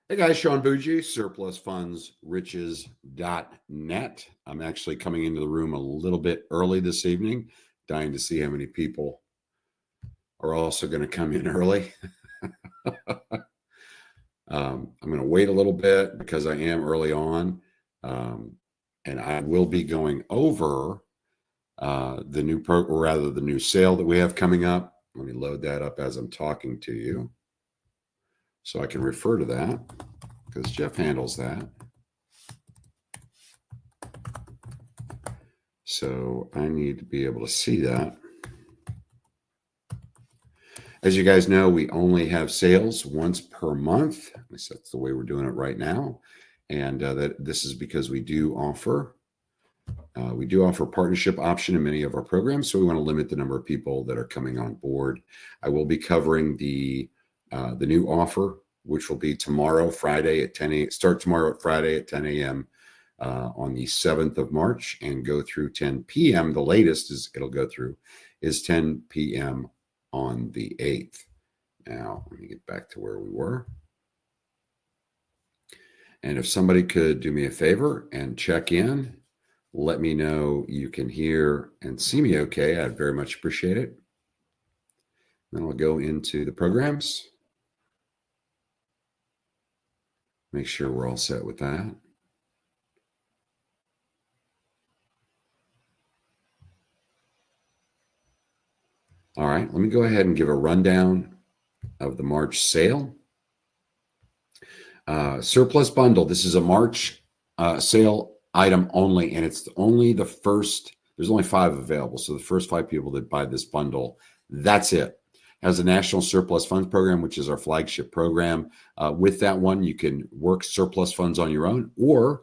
Hey guys, Sean Bougie, surplusfundsriches.net. I'm actually coming into the room a little bit early this evening, dying to see how many people are also going to come in early. I'm going to wait a little bit because I am early on, and I will be going over the new the new sale that we have coming up. Let me load that up as I'm talking to you so I can refer to that, because Jeff handles that. So I need to be able to see that. As you guys know, we only have sales once per month. At least that's the way we're doing it right now. And this is because we do offer partnership option in many of our programs. So we want to limit the number of people that are coming on board. I will be covering the new offer, which will be tomorrow, Friday at 10 a.m. Start tomorrow at Friday at 10 a.m. On the 7th of March and go through 10 p.m. The latest it'll go through is 10 p.m. on the 8th. Now, let me get back to where we were. And if somebody could do me a favor and check in, let me know you can hear and see me okay. I'd very much appreciate it. Then I'll go into the programs. Make sure we're all set with that. All right, let me go ahead and give a rundown of the March sale. Surplus bundle. This is a March sale item only, and it's only the first. There's only 5 available, so the first 5 people that buy this bundle, that's it. Has a National Surplus Funds Program, which is our flagship program. With that one, you can work surplus funds on your own, or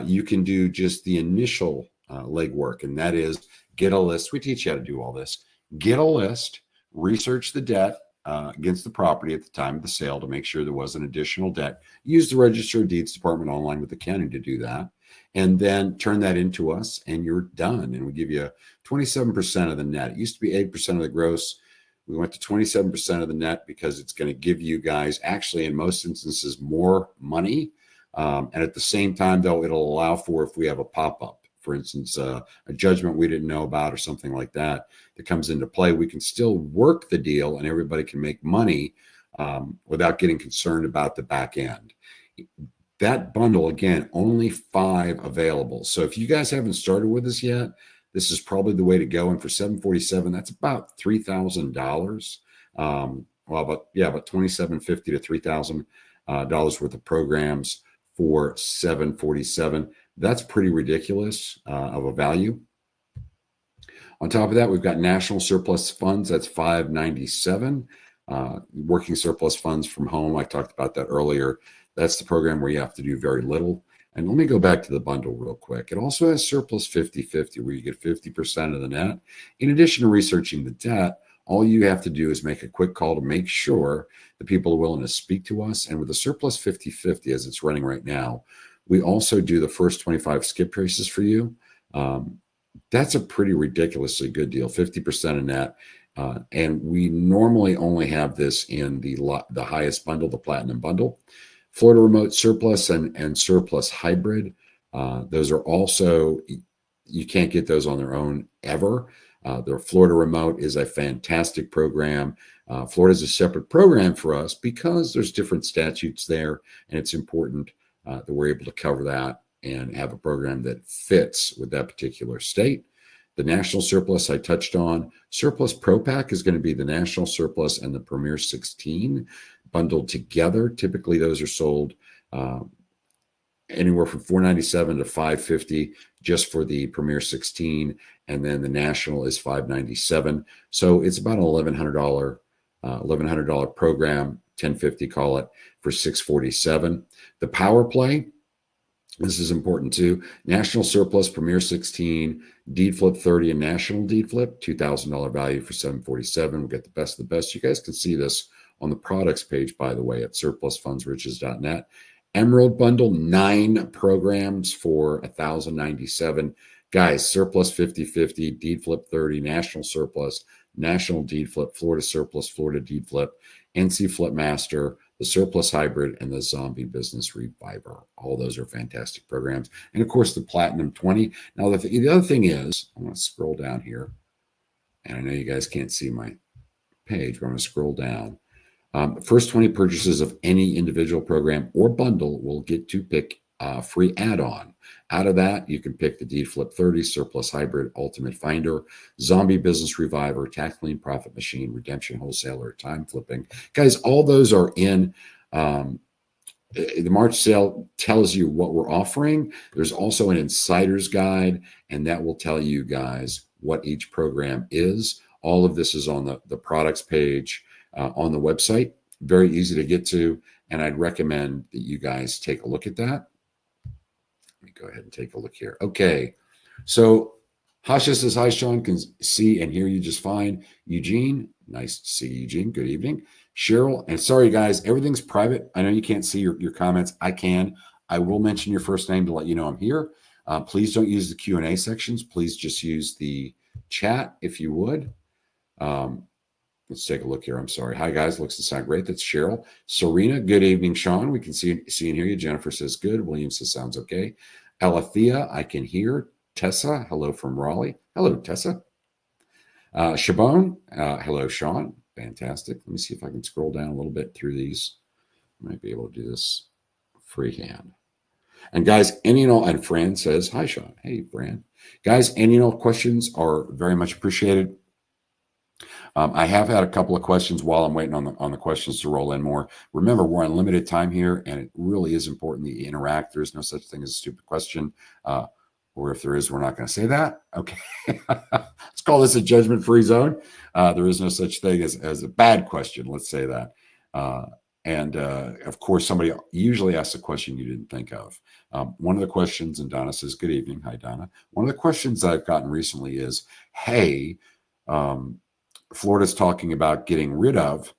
you can do just the initial legwork, and that is get a list. We teach you how to do all this. Get a list, research the debt against the property at the time of the sale to make sure there wasn't additional debt. Use the Register of Deeds Department online with the county to do that, and then turn that into us, and you're done. And we give you 27% of the net. It used to be 8% of the gross. We went to 27% of the net because it's going to give you guys, actually, in most instances, more money. And at the same time, though, it'll allow for, if we have a pop-up, for instance, a judgment we didn't know about or something like that comes into play, we can still work the deal and everybody can make money without getting concerned about the back end. That bundle, again, only 5 available. So if you guys haven't started with us yet, this is probably the way to go. And for $747, that's about $3,000. Well, about $2,750 to $3,000 worth of programs for $747. That's pretty ridiculous of a value. On top of that, we've got National Surplus Funds. That's $597. Working surplus funds from home. I talked about that earlier. That's the program where you have to do very little. And let me go back to the bundle real quick. It also has Surplus 50/50, where you get 50% of the net. In addition to researching the debt, all you have to do is make a quick call to make sure the people are willing to speak to us. And with the Surplus 50/50, as it's running right now, we also do the first 25 skip traces for you. That's a pretty ridiculously good deal, 50% of net. And we normally only have this in the highest bundle, the Platinum Bundle. Florida Remote Surplus and Surplus Hybrid. Those are also, you can't get those on their own ever. The Florida Remote is a fantastic program. Florida is a separate program for us because there's different statutes there, and it's important that we're able to cover that and have a program that fits with that particular state. The National Surplus I touched on. Surplus Pro Pack is going to be the National Surplus and the Premier 16 bundled together. Typically, those are sold anywhere from $497 to $550 just for the Premier 16, and then the National is $597. So it's about an $1,100 program, $1,050 call it, for $647. The Power Play. This is important too. National Surplus, Premier 16, Deed Flip 30, and National Deed Flip, $2,000 value for $747. We'll get the best of the best. You guys can see this on the products page, by the way, at surplusfundsriches.net. Emerald Bundle, 9 programs for $1,097. Guys, Surplus 50/50, Deed Flip 30, National Surplus, National Deed Flip, Florida Surplus, Florida Deed Flip, NC Flip Master, the Surplus Hybrid, and the Zombie Business Reviver. All those are fantastic programs. And of course, the Platinum 20. Now, the other thing is, I'm going to scroll down here. And I know you guys can't see my page, but I'm going to scroll down. First 20 purchases of any individual program or bundle will get to pick a free add-on. Out of that, you can pick the D-Flip 30, Surplus Hybrid, Ultimate Finder, Zombie Business Reviver, Tax Lien Profit Machine, Redemption Wholesaler, Time Flipping. Guys, all those are in the March sale. Tells you what we're offering. There's also an insider's guide, and that will tell you guys what each program is. All of this is on the products page on the website. Very easy to get to, and I'd recommend that you guys take a look at that. Let me go ahead and take a look here. Okay, so Hasha says, hi, Sean, can see and hear you just fine. Eugene, nice to see you, Eugene. Good evening. Cheryl, and sorry, guys, everything's private. I know you can't see your comments. I can. I will mention your first name to let you know I'm here. Please don't use the Q&A sections. Please just use the chat if you would. Let's take a look here. I'm sorry. Hi, guys. Looks and sound great. That's Cheryl. Serena, good evening, Sean. We can see and hear you. Jennifer says good. William says sounds okay. Alethea, I can hear. Tessa, hello from Raleigh. Hello, Tessa. Shabone, hello, Sean. Fantastic. Let me see if I can scroll down a little bit through these. I might be able to do this freehand. And guys, any and all, and Fran says, hi, Sean. Hey, Fran. Guys, any and all questions are very much appreciated. I have had a couple of questions while I'm waiting on the questions to roll in more. Remember, we're on limited time here, and it really is important that you interact. There's no such thing as a stupid question. Or if there is, we're not going to say that. Okay. Let's call this a judgment-free zone. There is no such thing as a bad question. Let's say that. Of course, somebody usually asks a question you didn't think of. One of the questions, and Donna says, good evening. Hi, Donna. One of the questions that I've gotten recently is, hey, Florida's talking about getting rid of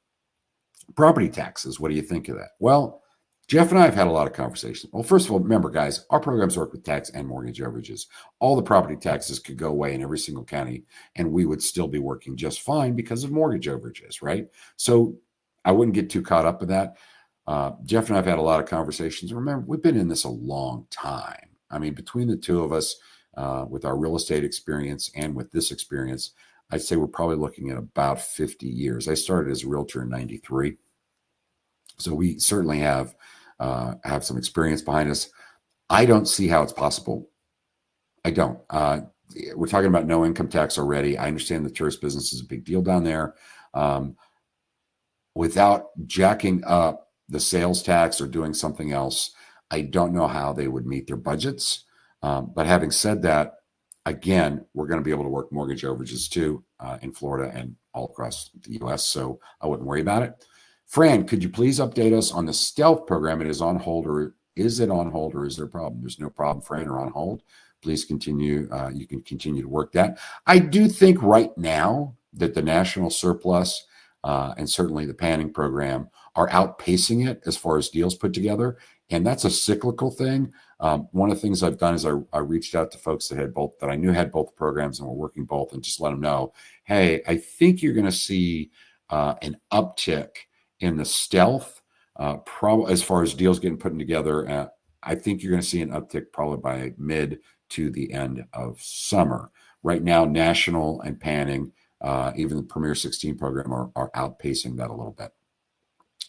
property taxes. What do you think of that? Well, Jeff and I have had a lot of conversations. Well, first of all, remember, guys, our programs work with tax and mortgage overages. All the property taxes could go away in every single county, and we would still be working just fine because of mortgage overages, right? So I wouldn't get too caught up with that. Jeff and I have had a lot of conversations. Remember, we've been in this a long time. I mean, between the two of us, with our real estate experience and with this experience, I'd say we're probably looking at about 50 years. I started as a realtor in 93. So we certainly have some experience behind us. I don't see how it's possible. I don't. We're talking about no income tax already. I understand the tourist business is a big deal down there. Without jacking up the sales tax or doing something else, I don't know how they would meet their budgets. But having said that, again, we're going to be able to work mortgage overages too in Florida and all across the U.S., so I wouldn't worry about it. Fran, could you please update us on the Stealth program? It is on hold, or is it on hold, or is there a problem? There's no problem, Fran, or on hold. Please continue. You can continue to work that. I do think right now that the National Surplus and certainly the Panning program are outpacing it as far as deals put together, and that's a cyclical thing. One of the things I've done is I reached out to folks that I knew had both programs and were working both, and just let them know, hey, I think you're going to see an uptick in the Stealth, probably as far as deals getting put together. I think you're going to see an uptick probably by mid to the end of summer. Right now, National and Panning, even the Premier 16 program are outpacing that a little bit.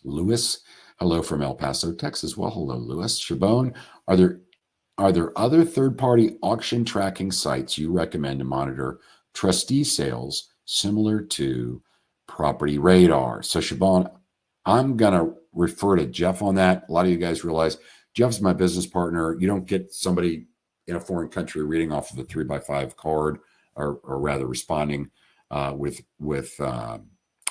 Lewis, hello from El Paso, Texas. Well, hello, Lewis. Shabone, are there other third-party auction tracking sites you recommend to monitor trustee sales similar to Property Radar? So, Shabone, I'm going to refer to Jeff on that. A lot of you guys realize Jeff's my business partner. You don't get somebody in a foreign country reading off of a 3x5 card, or rather responding with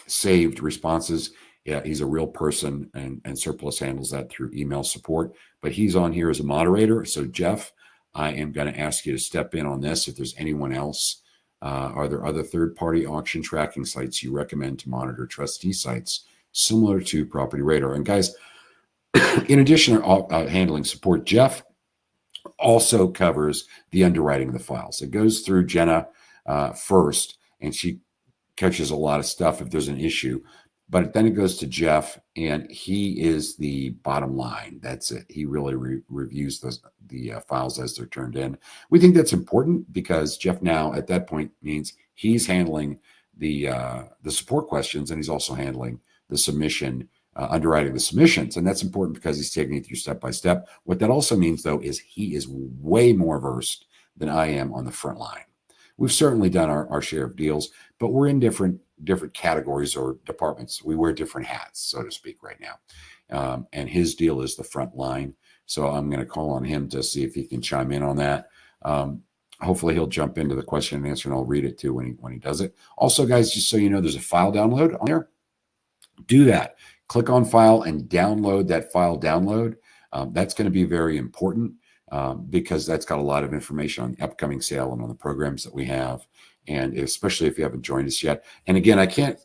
saved responses. Yeah, he's a real person, and Surplus handles that through email support. But he's on here as a moderator. So, Jeff, I am going to ask you to step in on this. If there's anyone else, are there other third-party auction tracking sites you recommend to monitor trustee sites similar to Property Radar? And guys, in addition to handling support, Jeff also covers the underwriting of the files. It goes through Jenna first, and she catches a lot of stuff if there's an issue. But then it goes to Jeff, and he is the bottom line. That's it. He really reviews the files as they're turned in. We think that's important because Jeff now at that point means he's handling the support questions, and he's also handling the submission, underwriting the submissions. And that's important because he's taking it through step by step. What that also means, though, is he is way more versed than I am on the front line. We've certainly done our share of deals, but we're in different categories or departments. We wear different hats, so to speak, right now. And his deal is the front line. So I'm going to call on him to see if he can chime in on that. Hopefully he'll jump into the question and answer, and I'll read it too when he does it. Also, guys, just so you know, there's a file download on there. Do that. Click on file and download that file download. That's going to be very important. Because that's got a lot of information on the upcoming sale and on the programs that we have, and especially if you haven't joined us yet. And again,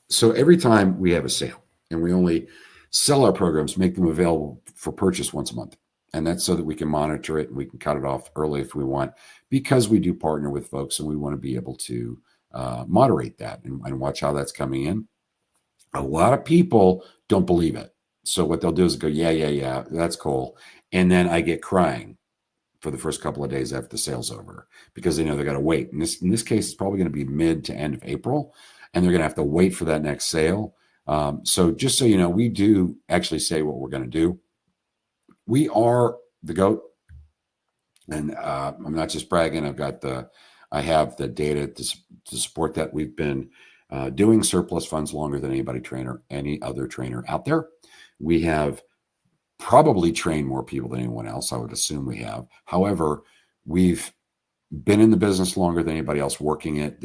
so every time we have a sale, and we only sell our programs, make them available for purchase once a month. And that's so that we can monitor it and we can cut it off early if we want, because we do partner with folks and we want to be able to moderate that and watch how that's coming in. A lot of people don't believe it. So what they'll do is go, yeah, that's cool. And then I get crying for the first couple of days after the sale's over because they know they got to wait. In this case, it's probably going to be mid to end of April, and they're going to have to wait for that next sale. So just so you know, we do actually say what we're going to do. We are the GOAT, and I'm not just bragging. I have the data to support that. We've been doing surplus funds longer than any other trainer out there. We have probably trained more people than anyone else. I would assume we have. However, we've been in the business longer than anybody else working it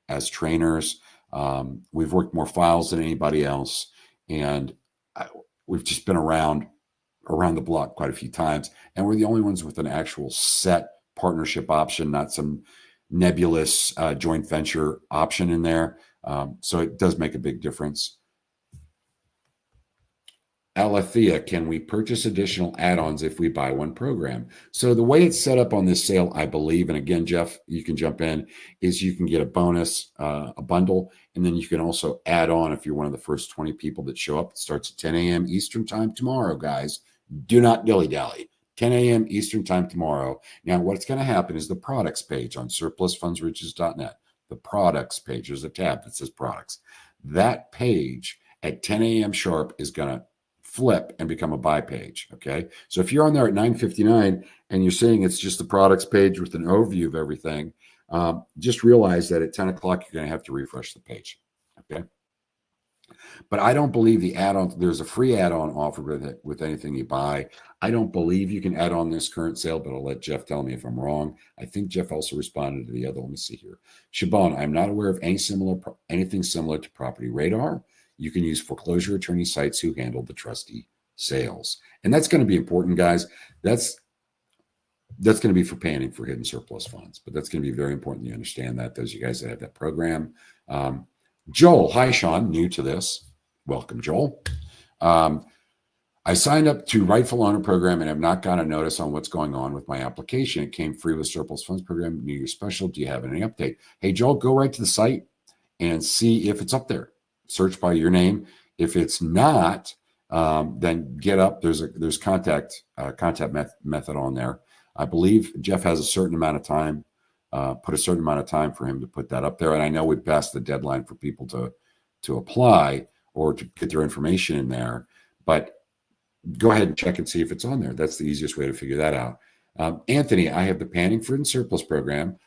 as trainers. We've worked more files than anybody else. And we've just been around the block quite a few times. And we're the only ones with an actual set partnership option, not some nebulous joint venture option in there. So it does make a big difference. Alethea, can we purchase additional add-ons if we buy one program? So the way it's set up on this sale, I believe, and again, Jeff, you can jump in, is you can get a bonus, a bundle, and then you can also add on if you're one of the first 20 people that show up. It starts at 10 a.m. Eastern time tomorrow, guys. Do not dilly-dally. 10 a.m. Eastern time tomorrow. Now, what's going to happen is the products page on surplusfundsriches.net, the products page, there's a tab that says products. That page at 10 a.m. sharp is going to flip and become a buy page. Okay. So if you're on there at 9:59 and you're seeing it's just the products page with an overview of everything, just realize that at 10 o'clock, you're going to have to refresh the page. Okay. But I don't believe the add-on, there's a free add-on offer with anything you buy. I don't believe you can add on this current sale, but I'll let Jeff tell me if I'm wrong. I think Jeff also responded to the other. Let me see here. Siobhan, I'm not aware of anything similar to Property Radar. You can use foreclosure attorney sites who handle the trustee sales. And that's going to be important, guys. That's going to be for panning for hidden surplus funds, but that's going to be very important you understand that, those of you guys that have that program. Joel, hi, Sean, new to this. Welcome, Joel. I signed up to Rightful Owner program and have not got a notice on what's going on with my application. It came free with surplus funds program, New Year special. Do you have any update? Hey, Joel, go right to the site and see if it's up there. Search by your name. If it's not, then get up. There's contact method on there. I believe Jeff has a certain amount of time, put a certain amount of time for him to put that up there. And I know we passed the deadline for people to apply or to get their information in there, but go ahead and check and see if it's on there. That's the easiest way to figure that out. Anthony, I have the Panning for Hidden Surplus program.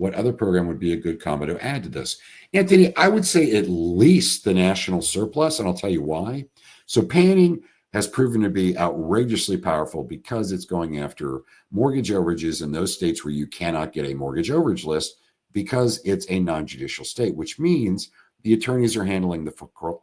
What other program would be a good combo to add to this? Anthony, I would say at least the National Surplus, and I'll tell you why. So panning has proven to be outrageously powerful because it's going after mortgage overages in those states where you cannot get a mortgage overage list because it's a non-judicial state, which means the attorneys are handling the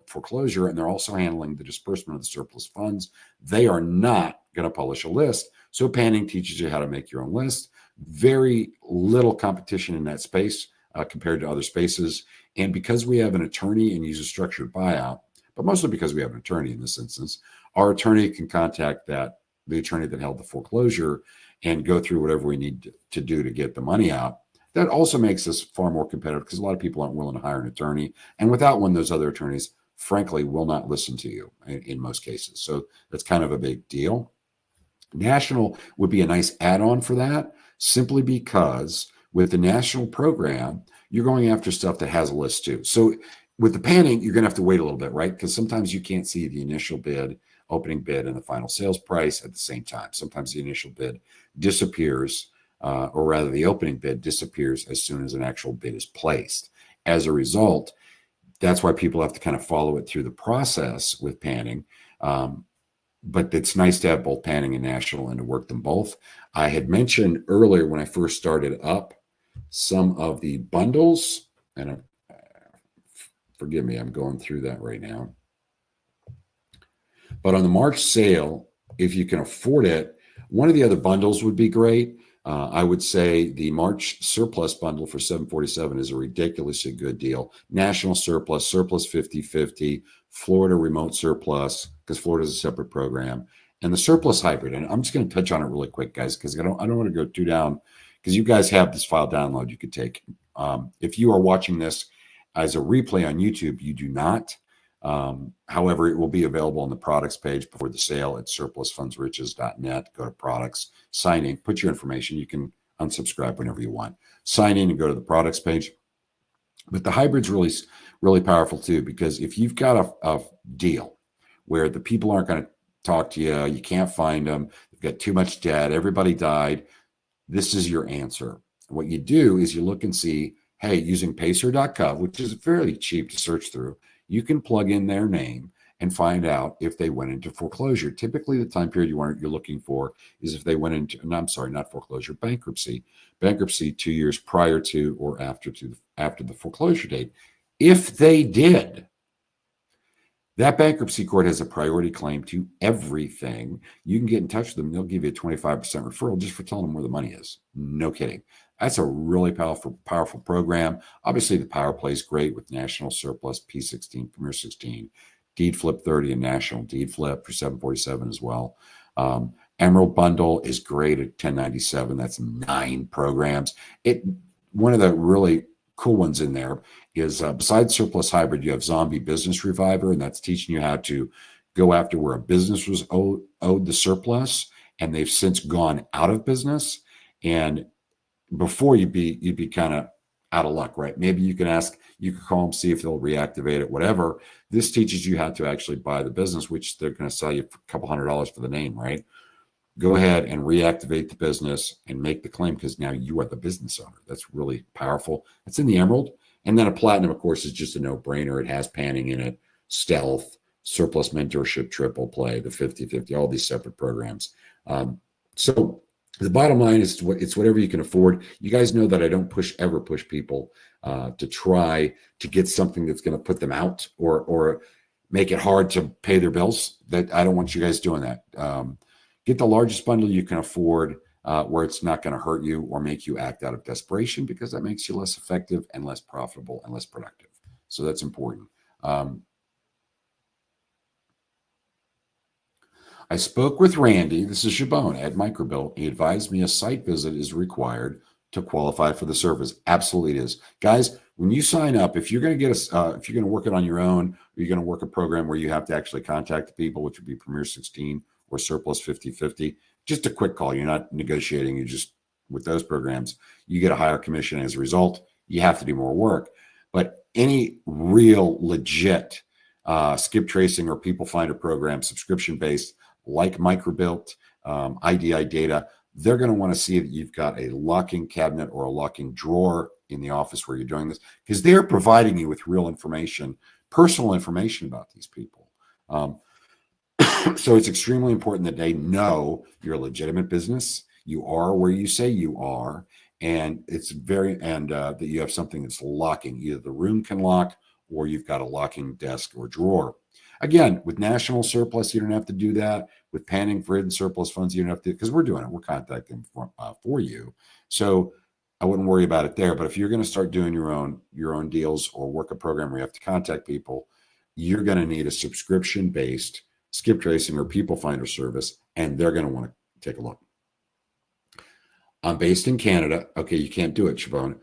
foreclosure and they're also handling the disbursement of the surplus funds. They are not going to publish a list. So panning teaches you how to make your own list. Very little competition in that space compared to other spaces. And because we have an attorney and use a structured buyout, but mostly because we have an attorney in this instance, our attorney can contact the attorney that held the foreclosure and go through whatever we need to do to get the money out. That also makes us far more competitive because a lot of people aren't willing to hire an attorney. And without one, those other attorneys, frankly, will not listen to you in most cases. So that's kind of a big deal. National would be a nice add-on for that, simply because with the national program, you're going after stuff that has a list too. So with the panning, you're going to have to wait a little bit, right? Because sometimes you can't see the initial bid, opening bid, and the final sales price at the same time. Sometimes the initial bid disappears, or rather the opening bid disappears as soon as an actual bid is placed. As a result, that's why people have to kind of follow it through the process with panning. But it's nice to have both panning and national and to work them both. I had mentioned earlier when I first started up some of the bundles, and forgive me, I'm going through that right now. But on the March sale, if you can afford it, one of the other bundles would be great. I would say the March surplus bundle for $747 is a ridiculously good deal. National surplus, surplus 50/50, Florida remote surplus, because Florida is a separate program, and the surplus hybrid. And I'm just going to touch on it really quick, guys, because I don't want to go too down, because you guys have this file download you could take. If you are watching this as a replay on YouTube, you do not. However, it will be available on the products page before the sale at surplusfundsriches.net. Go to products, sign in, put your information. You can unsubscribe whenever you want. Sign in and go to the products page. But the hybrid's really powerful too, because if you've got a deal where the people aren't going to talk to you, you can't find them, you've got too much debt, everybody died, this is your answer. What you do is you look and see, hey, using pacer.gov, which is fairly cheap to search through, you can plug in their name and find out if they went into foreclosure. Typically, the time period you're looking for is if they went into, no, I'm sorry, not foreclosure, bankruptcy 2 years prior to or after the foreclosure date. If they did, that bankruptcy court has a priority claim to everything. You can get in touch with them. They'll give you a 25% referral just for telling them where the money is. No kidding. That's a really powerful program. Obviously, the Power Play is great with National Surplus, P16, Premier 16, Deed Flip 30, and National Deed Flip for $747 as well. Emerald Bundle is great at $1097. That's 9 programs. One of the really cool ones in there is besides Surplus Hybrid, you have Zombie Business Reviver, and that's teaching you how to go after where a business was owed the surplus, and they've since gone out of business. And before you'd be kind of out of luck, right? Maybe you can call them, see if they'll reactivate it, whatever. This teaches you how to actually buy the business, which they're going to sell you for a couple $100 for the name, right? Go ahead and reactivate the business and make the claim, because now you are the business owner. That's really powerful. It's in the Emerald. And then a Platinum, of course, is just a no-brainer. It has panning in it, stealth, surplus mentorship, triple play, the 50/50, all these separate programs. So the bottom line is it's whatever you can afford. You guys know that I don't ever push people to try to get something that's going to put them out or make it hard to pay their bills. That I don't want you guys doing that. Get the largest bundle you can afford, where it's not going to hurt you or make you act out of desperation, because that makes you less effective and less profitable and less productive. So that's important. I spoke with Randy, this is Chabon at Microbilt. He advised me a site visit is required to qualify for the service. Absolutely it is. Guys, when you sign up, if you're going to if you're going to work it on your own, or you're going to work a program where you have to actually contact the people, which would be Premier 16 or Surplus 50/50, just a quick call. You're not negotiating. You just, with those programs, you get a higher commission as a result. You have to do more work. But any real legit skip tracing or people finder program, subscription-based, like Microbilt, IDI Data, they're going to want to see that you've got a locking cabinet or a locking drawer in the office where you're doing this, because they're providing you with real information, personal information about these people. So it's extremely important that they know you're a legitimate business. You are where you say you are, and that you have something that's locking. Either the room can lock, or you've got a locking desk or drawer. Again, with National Surplus, you don't have to do that. With panning for hidden surplus funds, you don't have to, because we're doing it. We're contacting for you. So I wouldn't worry about it there. But if you're going to start doing your own deals or work a program where you have to contact people, you're going to need a subscription-based skip tracing or people finder service, and they're going to want to take a look. I'm based in Canada. Okay, you can't do it, Siobhan,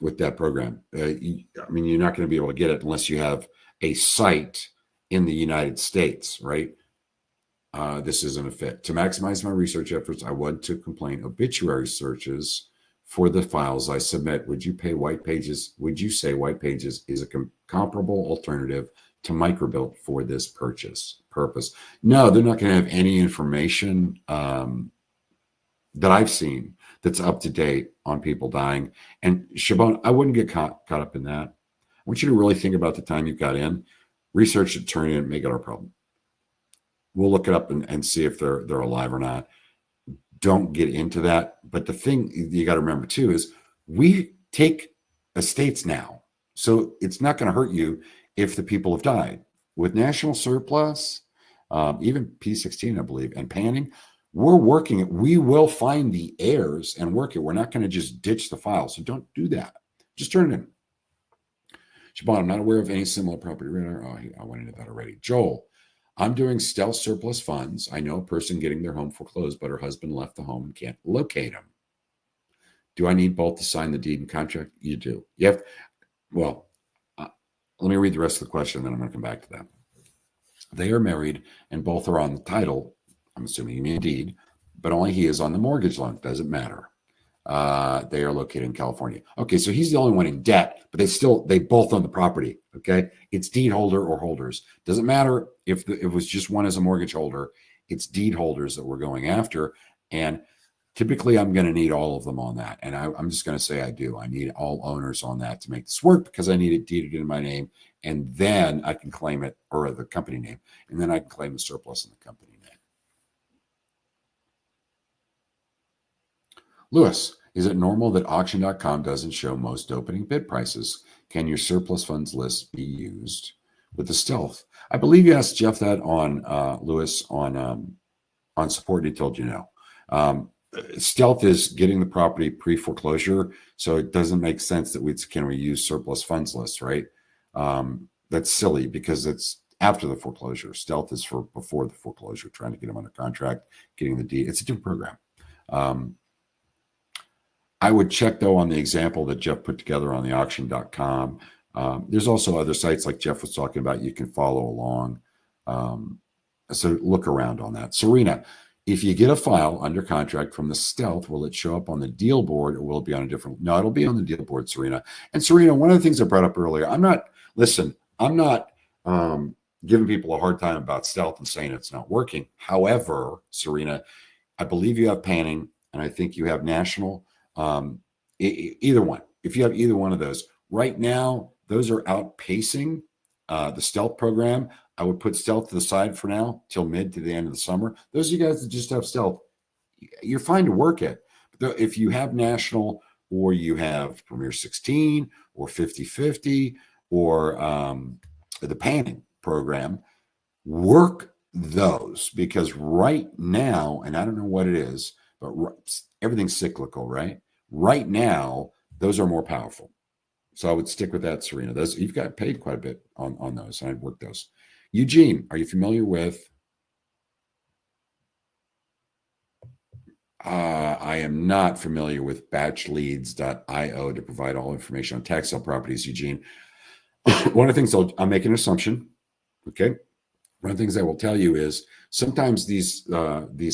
with that program. I mean, you're not going to be able to get it unless you have a site in the United States, right? This isn't a fit. To maximize my research efforts, I want to complain obituary searches for the files I submit. Would you say White Pages is a comparable alternative to Microbuilt for this purpose? No, they're not going to have any information that I've seen that's up to date on people dying. And Siobhan, I wouldn't get caught up in that. I want you to really think about the time you've got in, research it, turn it in, make it our problem. We'll look it up and see if they're alive or not. Don't get into that. But the thing you got to remember too is we take estates now. So it's not going to hurt you if the people have died. With national surplus, even P16, I believe, and panning, we're working it. We will find the heirs and work it. We're not going to just ditch the file. So don't do that. Just turn it in. Siobhan, I'm not aware of any similar property. Oh, I went into that already. Joel, I'm doing stealth surplus funds. I know a person getting their home foreclosed, but her husband left the home and can't locate him. Do I need both to sign the deed and contract? You do. You have, well, let me read the rest of the question, then I'm going to come back to that. They are married and both are on the title. I'm assuming you mean deed, but only he is on the mortgage loan. Doesn't matter. They are located in California. Okay, so he's the only one in debt, but they both own the property. Okay, it's deed holder or holders. Doesn't matter if it was just one as a mortgage holder. It's deed holders that we're going after, and typically I'm going to need all of them on that. And I'm just going to say I do. I need all owners on that to make this work because I need it deeded in my name, and then I can claim it, or the company name, and then I can claim the surplus in the company name. Lewis, is it normal that auction.com doesn't show most opening bid prices? Can your surplus funds list be used with the stealth? I believe you asked Jeff that on Lewis on support. He told you no. Stealth is getting the property pre-foreclosure, so it doesn't make sense that we use surplus funds lists, right? That's silly because it's after the foreclosure. Stealth is for before the foreclosure, trying to get them under contract, getting the deed. It's a different program. I would check, though, on the example that Jeff put together on the auction.com. There's also other sites like Jeff was talking about you can follow along. So look around on that. Serena, if you get a file under contract from the stealth, will it show up on the deal board or will it be on a different? No, it'll be on the deal board, Serena. And Serena, one of the things I brought up earlier, I'm not giving people a hard time about stealth and saying it's not working. However, Serena, I believe you have panning and I think you have national. Either one. If you have either one of those right now, those are outpacing the stealth program. I would put stealth to the side for now till mid to the end of the summer. Those of you guys that just have stealth, you're fine to work it. But if you have national or you have Premier 16 or 50/50 or the panning program, work those because right now, and I don't know what it is, but everything's cyclical, right? Right now, those are more powerful. So I would stick with that, Serena. Those you've got paid quite a bit on those, and I'd work those. Eugene, are you familiar with? I am not familiar with batchleads.io to provide all information on tax sale properties, Eugene. One of the things I'll make an assumption. Okay. One of the things I will tell you is sometimes these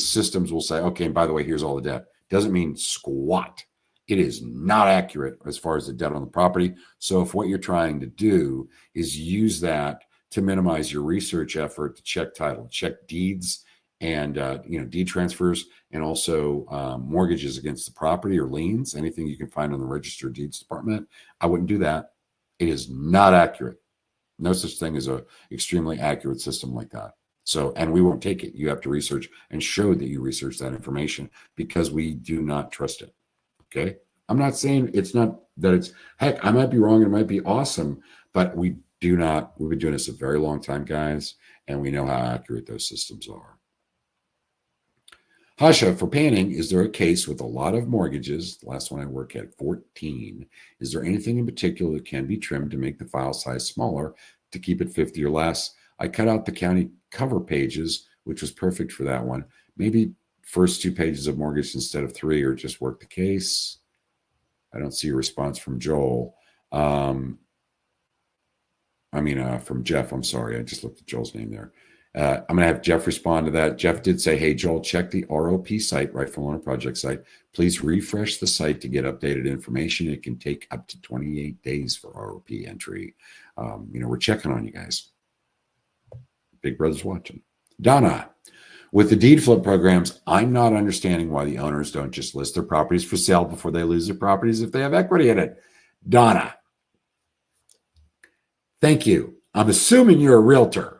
systems will say, okay, and by the way, here's all the debt. Doesn't mean squat. It is not accurate as far as the debt on the property. So if what you're trying to do is use that to minimize your research effort to check title, check deeds and deed transfers and also mortgages against the property or liens, anything you can find on the registered deeds department, I wouldn't do that. It is not accurate. No such thing as a extremely accurate system like that. So, and we won't take it. You have to research and show that you research that information because we do not trust it. Okay. I'm not saying it's not that it's, heck, I might be wrong. It might be awesome, but we've been doing this a very long time, guys, and we know how accurate those systems are. Hasha, for panning, is there a case with a lot of mortgages? The last one I worked at 14. Is there anything in particular that can be trimmed to make the file size smaller to keep it 50 or less? I cut out the county cover pages, which was perfect for that one. Maybe first 2 pages of mortgage instead of 3, or just work the case? I don't see a response from Joel. From Jeff. I'm sorry. I just looked at Joel's name there. I'm going to have Jeff respond to that. Jeff did say, hey, Joel, check the ROP site, Rightful Owner Project site. Please refresh the site to get updated information. It can take up to 28 days for ROP entry. We're checking on you guys. Big Brother's watching. Donna, with the deed flip programs, I'm not understanding why the owners don't just list their properties for sale before they lose their properties if they have equity in it. Donna, thank you. I'm assuming you're a realtor.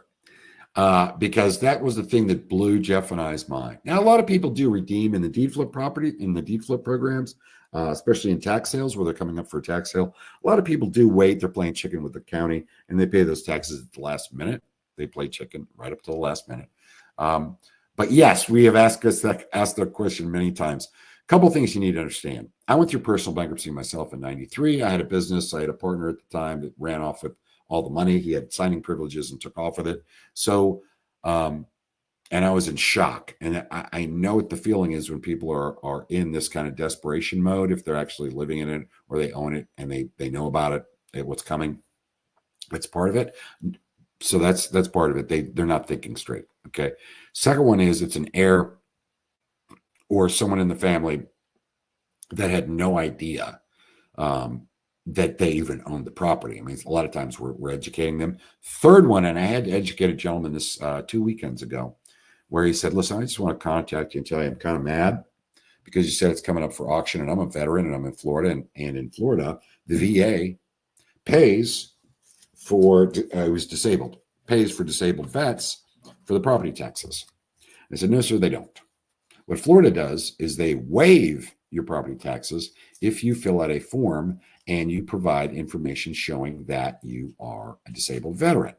Because that was the thing that blew Jeff and I's mind. Now, a lot of people do redeem in the deed flip property, in the deed flip programs, especially in tax sales where they're coming up for a tax sale. A lot of people do wait. They're playing chicken with the county, and they pay those taxes at the last minute. They play chicken right up to the last minute. But yes, we have asked that question many times. A couple of things you need to understand. I went through personal bankruptcy myself in 93. I had a business. I had a partner at the time that ran off with all the money. He had signing privileges and took off with it. So, and I was in shock. And I know what the feeling is when people are in this kind of desperation mode, if they're actually living in it or they own it and they know about it, what's coming. That's part of it. So that's part of it. They're not thinking straight. Okay. Second one is it's an heir or someone in the family that had no idea that they even owned the property. I mean, a lot of times we're educating them. Third one, and I had to educate a gentleman this 2 weekends ago, where he said, listen, I just want to contact you and tell you I'm kind of mad because you said it's coming up for auction and I'm a veteran and I'm in Florida. And in Florida, the VA pays for, who's disabled, pays for disabled vets for the property taxes. I said, no, sir, they don't. What Florida does is they waive your property taxes if you fill out a form and you provide information showing that you are a disabled veteran.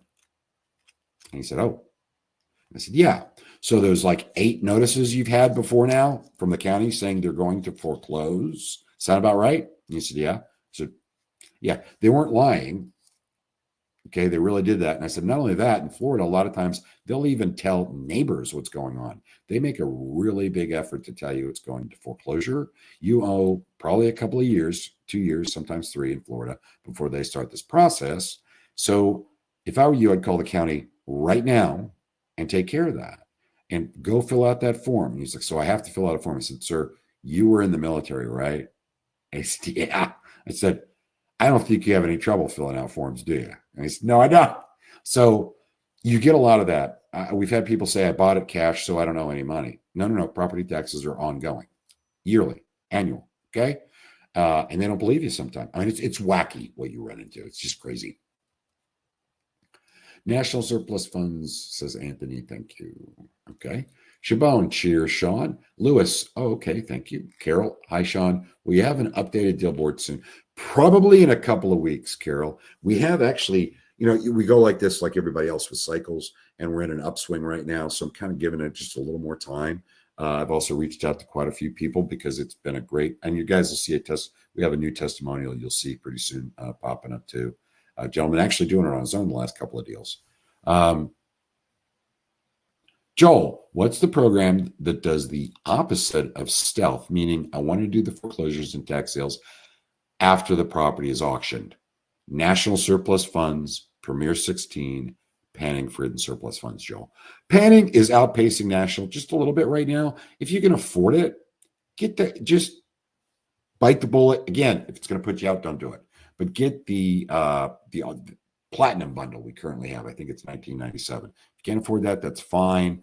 And he said, oh. I said, yeah. So there's like 8 notices you've had before now from the county saying they're going to foreclose. Sound about right? And he said, yeah. So yeah, they weren't lying. Okay, they really did that. And I said, not only that, in Florida, a lot of times they'll even tell neighbors what's going on. They make a really big effort to tell you it's going to foreclosure. You owe probably a couple of years, 2 years, sometimes 3 in Florida before they start this process. So if I were you, I'd call the county right now and take care of that and go fill out that form. And he's like, so I have to fill out a form. I said, sir, you were in the military, right? I said, yeah. I said, I don't think you have any trouble filling out forms, do you? And he said, no, I don't. So you get a lot of that. We've had people say, I bought it cash, so I don't owe any money. No. Property taxes are ongoing, yearly, annual, okay? And they don't believe you sometimes. I mean, it's wacky what you run into. It's just crazy. National surplus funds, says Anthony. Thank you. Okay. Shabone, cheers, Sean. Lewis, oh, okay, thank you. Carol, hi, Sean. We have an updated deal board soon. Probably in a couple of weeks, Carol. We have actually, we go like this, like everybody else with cycles, and we're in an upswing right now. So I'm kind of giving it just a little more time. I've also reached out to quite a few people because it's been a great, and you guys will see a test. We have a new testimonial you'll see pretty soon popping up too. A gentleman actually doing it on his own the last couple of deals. Joel, what's the program that does the opposite of stealth? Meaning I want to do the foreclosures and tax sales after the property is auctioned. National Surplus Funds, Premier 16, Panning for Hidden Surplus Funds, Joel. Panning is outpacing National just a little bit right now. If you can afford it, just bite the bullet. Again, if it's going to put you out, don't do it. But get the platinum bundle we currently have. I think it's $19.97. If you can't afford that, that's fine.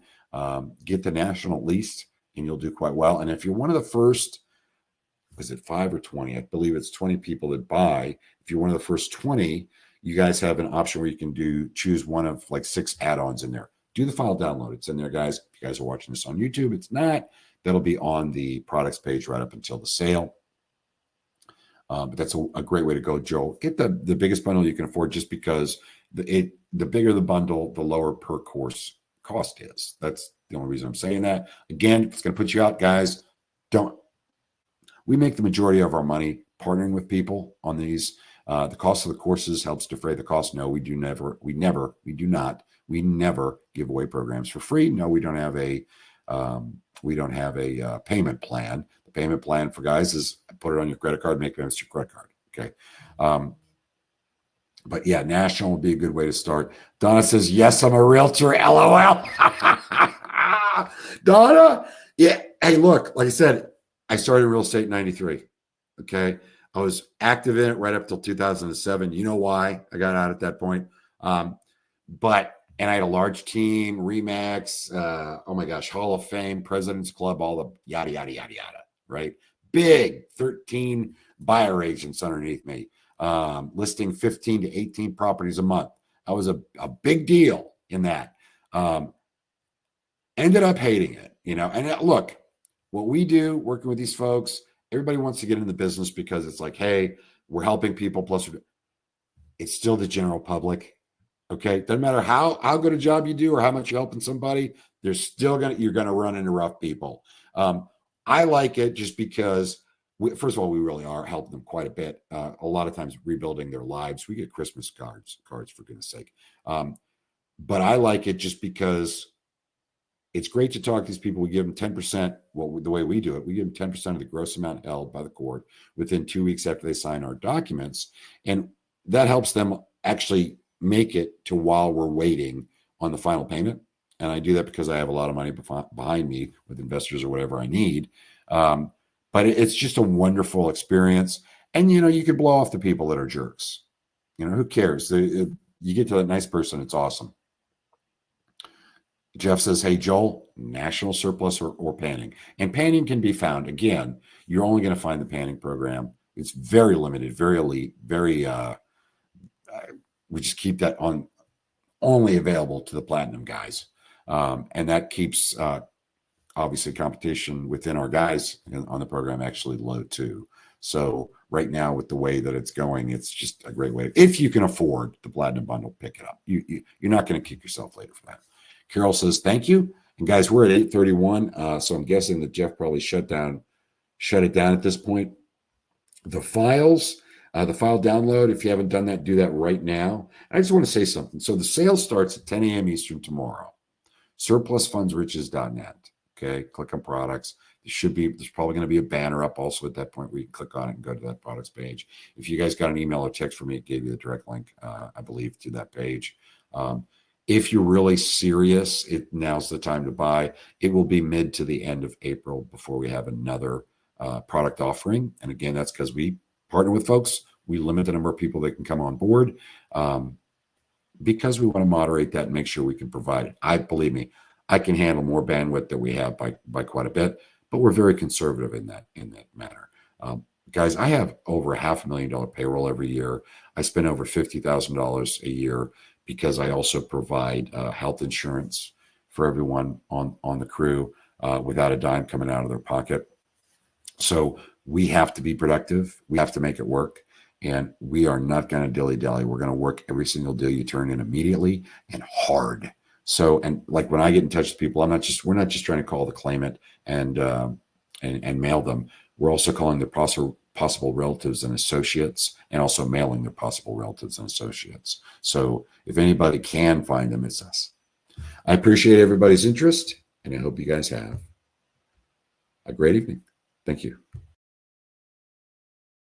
Get the National at least, and you'll do quite well. And if you're one of the first, was it 5 or 20? I believe it's 20 people that buy. If you're one of the first 20, you guys have an option where you can choose one of like 6 add-ons in there. Do the file download. It's in there, guys. If you guys are watching this on YouTube, it's not. That'll be on the products page right up until the sale. But that's a great way to go, Joel. Get the biggest bundle you can afford, just because the bigger the bundle, the lower per course cost is. That's the only reason I'm saying that. Again, if it's going to put you out, guys, we make the majority of our money partnering with people on these. The cost of the courses helps defray the cost. No, we never give away programs for free. No, we don't have a We don't have a payment plan. The payment plan for guys is put it on your credit card, make payments to your credit card. Okay. But yeah, national would be a good way to start. Donna says, yes, I'm a realtor. LOL. Donna, yeah. Hey, look, like I said, I started real estate in 93. Okay. I was active in it right up till 2007. You know why I got out at that point? And I had a large team, Remax, oh my gosh, Hall of Fame, President's Club, all the yada, yada, yada, yada, right? Big 13 buyer agents underneath me, listing 15 to 18 properties a month. I was a big deal in that. Ended up hating it, and look, what we do working with these folks, everybody wants to get in the business because it's like, hey, we're helping people. Plus, it's still the general public. Okay. Doesn't matter how good a job you do or how much you're helping somebody, you're going to run into rough people. I like it just because first of all, we really are helping them quite a bit. A lot of times rebuilding their lives. We get Christmas cards for goodness sake. But I like it just because it's great to talk to these people. We give them 10%. The way we do it, we give them 10% of the gross amount held by the court within 2 weeks after they sign our documents. And that helps them actually make it to while we're waiting on the final payment. And I do that because I have a lot of money behind me with investors or whatever I need. But it's just a wonderful experience. And, you could blow off the people that are jerks. Who cares? You get to that nice person. It's awesome. Jeff says, hey, Joel, national surplus or panning. And panning can be found. Again, you're only going to find the panning program. It's very limited, very elite, very, we just keep that on only available to the platinum guys. And that keeps, obviously, competition within our guys on the program actually low too. So right now, with the way that it's going, it's just a great way. If you can afford the platinum bundle, pick it up. You're not going to kick yourself later for that. Carol says, thank you. And guys, we're at 8:31. So I'm guessing that Jeff probably shut it down at this point. The files, the file download, if you haven't done that, do that right now. I just want to say something. So the sale starts at 10 a.m. Eastern tomorrow. Surplusfundsriches.net. Okay, click on products. There's probably going to be a banner up also at that point where you can click on it and go to that products page. If you guys got an email or text from me, it gave you the direct link, I believe, to that page. If you're really serious, now's the time to buy. It will be mid to the end of April before we have another product offering. And again, that's because we partner with folks. We limit the number of people that can come on board because we want to moderate that and make sure we can provide it. Believe me, I can handle more bandwidth than we have by quite a bit, but we're very conservative in that manner. Guys, I have over $500,000 payroll every year. I spend over $50,000 a year because I also provide health insurance for everyone on the crew without a dime coming out of their pocket. So we have to be productive. We have to make it work. And we are not going to dilly-dally. We're going to work every single deal you turn in immediately and hard. So, and like when I get in touch with people, we're not just trying to call the claimant and mail them. We're also calling their possible relatives and associates, and also mailing their possible relatives and associates. So if anybody can find them, it's us. I appreciate everybody's interest, and I hope you guys have a great evening. Thank you.